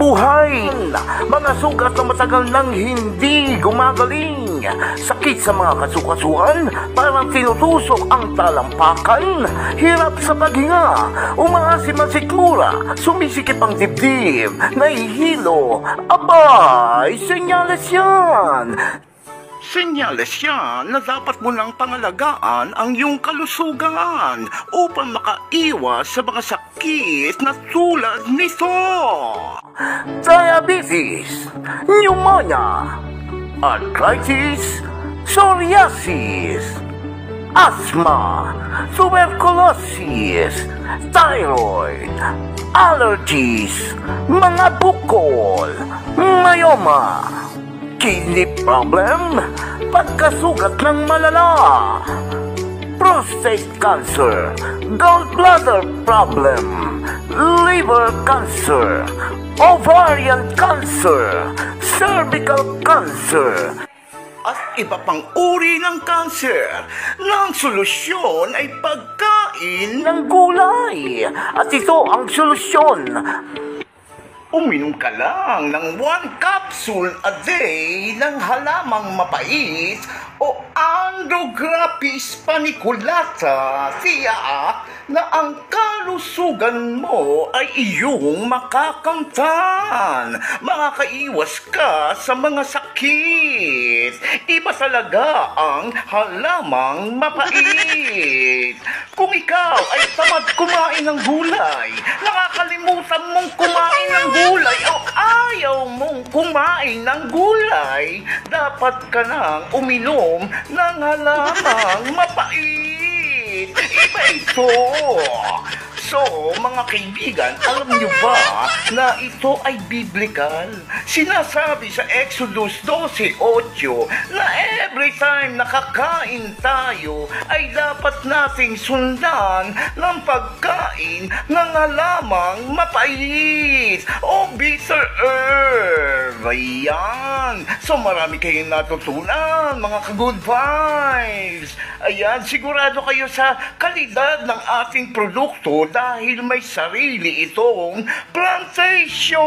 buhay. Mga sugat na matagal nang hindi gumagaling. Sakit sa mga kasukasuan, parang tinutusok ang talampakan. Hirap sa paghinga, umaasim ang sikmura, sumisikip ang dibdib, nahihilo. Abay, senyales yan. Senyales yan na dapat mo nang pangalagaan ang iyong kalusugan upang makaiwas sa mga sakit na tulad nito. Diabetes, pneumonia, arthritis, psoriasis, asthma, tuberculosis, thyroid, allergies, mga bukol, myoma, kidney problem, pagkasugat ng malala, prostate cancer, gallbladder problem, liver cancer, ovarian cancer, cervical cancer, at iba pang uri ng cancer. Ang solusyon ay pagkain ng gulay. At ito ang solusyon. Uminom ka lang ng 1 capsule a day ng halamang mapait o Andrographis paniculata. Tiyak na ang kalusugan mo ay iyong makakamtan. Makakaiwas ka sa mga sakit. Iba talaga ang halamang mapait. Kung ikaw ay tamad kumain ng gulay, nakakalimutan mong kumain ng gulay o ayaw mong kumain ng gulay, dapat ka nang uminom ng halamang mapait. Iba ito. So, mga kaibigan, alam niyo ba na ito ay biblikal? Sinasabi sa Exodus 12:8 na every time nakakain tayo ay dapat nating sundan ng pagkain ng halamang mapait o bitter herb. Ayan. So, marami kayong natutunan, mga ka-good vibes. Ayan, sigurado kayo sa kalidad ng ating produkto dahil may sarili itong plantation.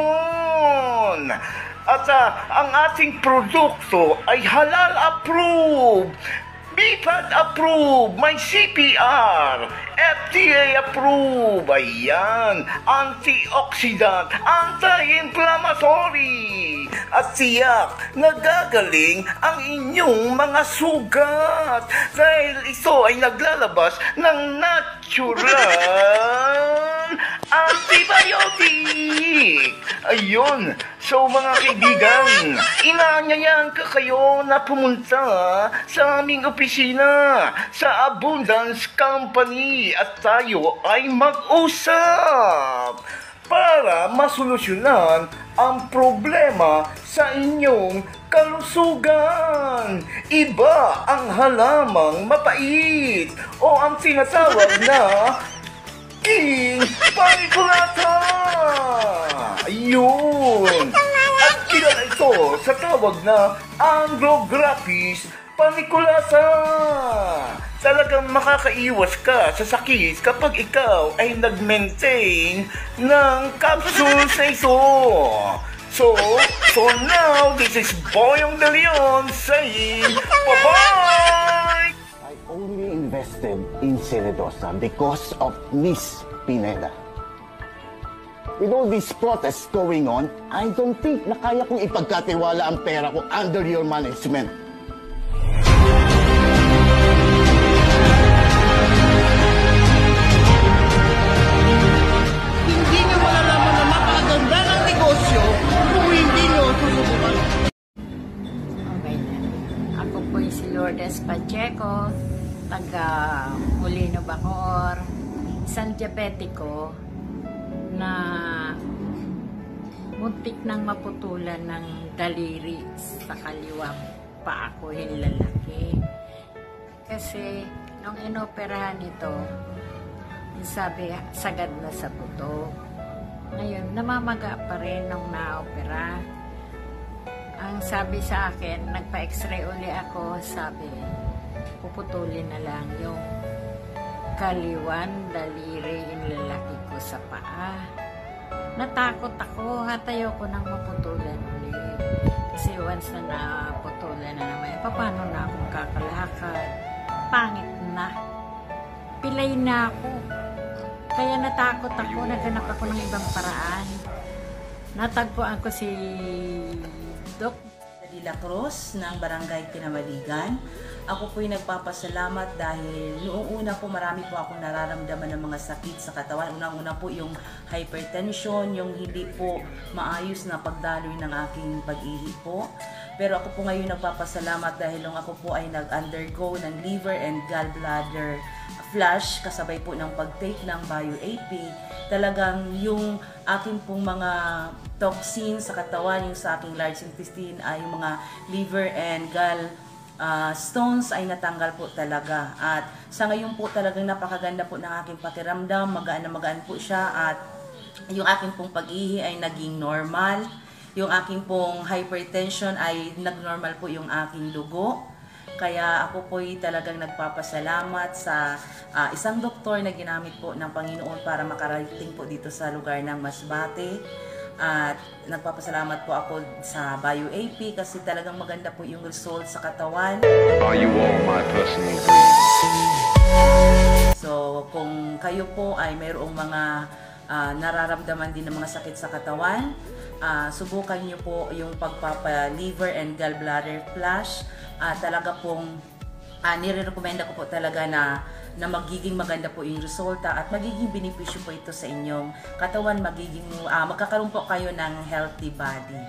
At ang ating produkto ay halal approved, BPAD approved, may CPR, FDA approved. Ayan, antioxidant, anti-inflammatory. At tiyak, nagagaling ang inyong mga sugat dahil ito ay naglalabas ng natural antibiotic. Ayun. So mga kaibigan, inaanyayahan ka kayo na pumunta sa aming opisina sa Abundance Company at tayo ay mag-usap para masolusyonan ang problema sa inyong kalusugan. Iba ang halamang mapait o ang tinatawag na King Paniculata. Ayun. At kilala ito sa tawag na Andrographis paniculata. Talagang makakaiwas ka sa sakit kapag ikaw ay nag-maintain ng capsules na ito. So for now, this is Boyong De Leon saying bye-bye! I only invested in Seredosa because of Miss Pineda. With all these protests going on, I don't think na kaya kong ipagkatiwala ang pera ko under your management. Hindi nyo malalaman na mapaganda ng negosyo kung hindi nyo susubukan. Okay na. Ako po si Lourdes Pacheco, taga Molino, Bacoor, isang diabetiko na muntik nang maputulan ng daliri sa kaliwang paa ko, lalaki. Kasi nung inoperahan ito, sabi sagad na sa buto. Ngayon, namamaga pa rin nung naopera. Ang sabi sa akin, nagpa-x-ray uli ako, sabi, puputulin na lang yung kaliwan daliri lalaki ko sa paa. natakot ako at ayoko nang maputulan ulit. Kasi once na naputulan na naman, paano na akong kakalakad? Pangit na. Pilay na ako. Kaya natakot ako, naghanap ako ng ibang paraan. Natagpuan ko si Doc De La Cruz ng Barangay Kinamaligan. Ako po'y nagpapasalamat dahil noong una po marami po akong nararamdaman ng mga sakit sa katawan. Unang-una po yung hypertension, yung hindi po maayos na pagdaloy ng aking pag-ihi po. Pero ako po ngayon nagpapasalamat dahil nung ako po ay nag-undergo ng liver and gallbladder flush kasabay po ng pag-take ng BioAP, talagang yung aking pong mga toxins sa katawan, yung sa aking large intestine ay yung mga liver and gall stones ay natanggal po talaga. At sa ngayon po talagang napakaganda po ng aking pakiramdam, magaan na magaan po siya at yung aking pong pag-ihi ay naging normal. Yung aking pong hypertension ay nag-normal po yung aking dugo. Kaya ako po'y talagang nagpapasalamat sa isang doktor na ginamit po ng Panginoon para makarating po dito sa lugar ng Masbate. At nagpapasalamat po ako sa BioAP kasi talagang maganda po yung result sa katawan. Are you all my personal dreams? So kung kayo po ay mayroong mga nararamdaman din ng mga sakit sa katawan, subukan nyo po yung pagpapa-liver and gallbladder flush. Talaga pong nire-recommenda ko po talaga na magiging maganda po yung resulta at magiging benepisyo po ito sa inyong katawan, magkakaroon po kayo ng healthy body.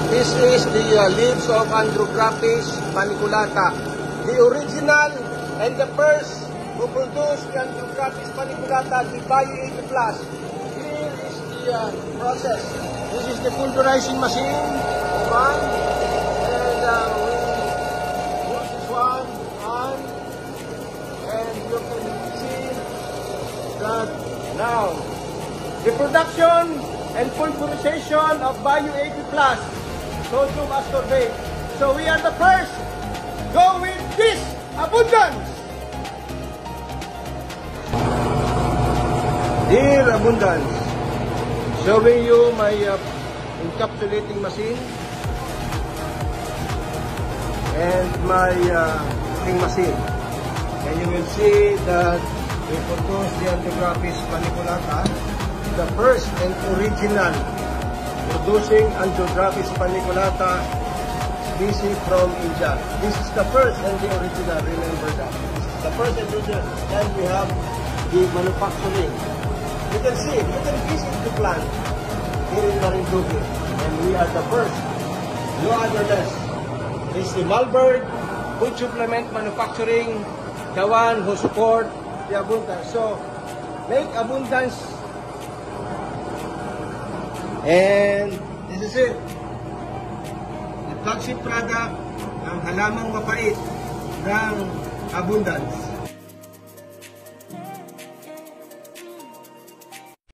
This is the leaves of Andrographis paniculata. The original and the first who produced the Andrographis paniculata, the BioAP Plus. Here is the process. This is the pulverizing machine, one, and we use this one, and you can see that now the production and pulverization of BioAP Plus sodium ascorbate. So we are the first. Go with this abundance. Dear Abundance, showing you my encapsulating machine and my cooking machine. And you will see that we produce the Andrographis paniculata, the first and original producing Andrographis paniculata species from India. This is the first and the original, remember that. This is the first and original. Then we have the manufacturing. You can see, you can visit the plant here in Marinduque. And we are the first, no other less. This is the Malberg Food Supplement Manufacturing, the one who support the abundance. So, make abundance. And this is it. The flagship product ng halamang mapait ng Abundance.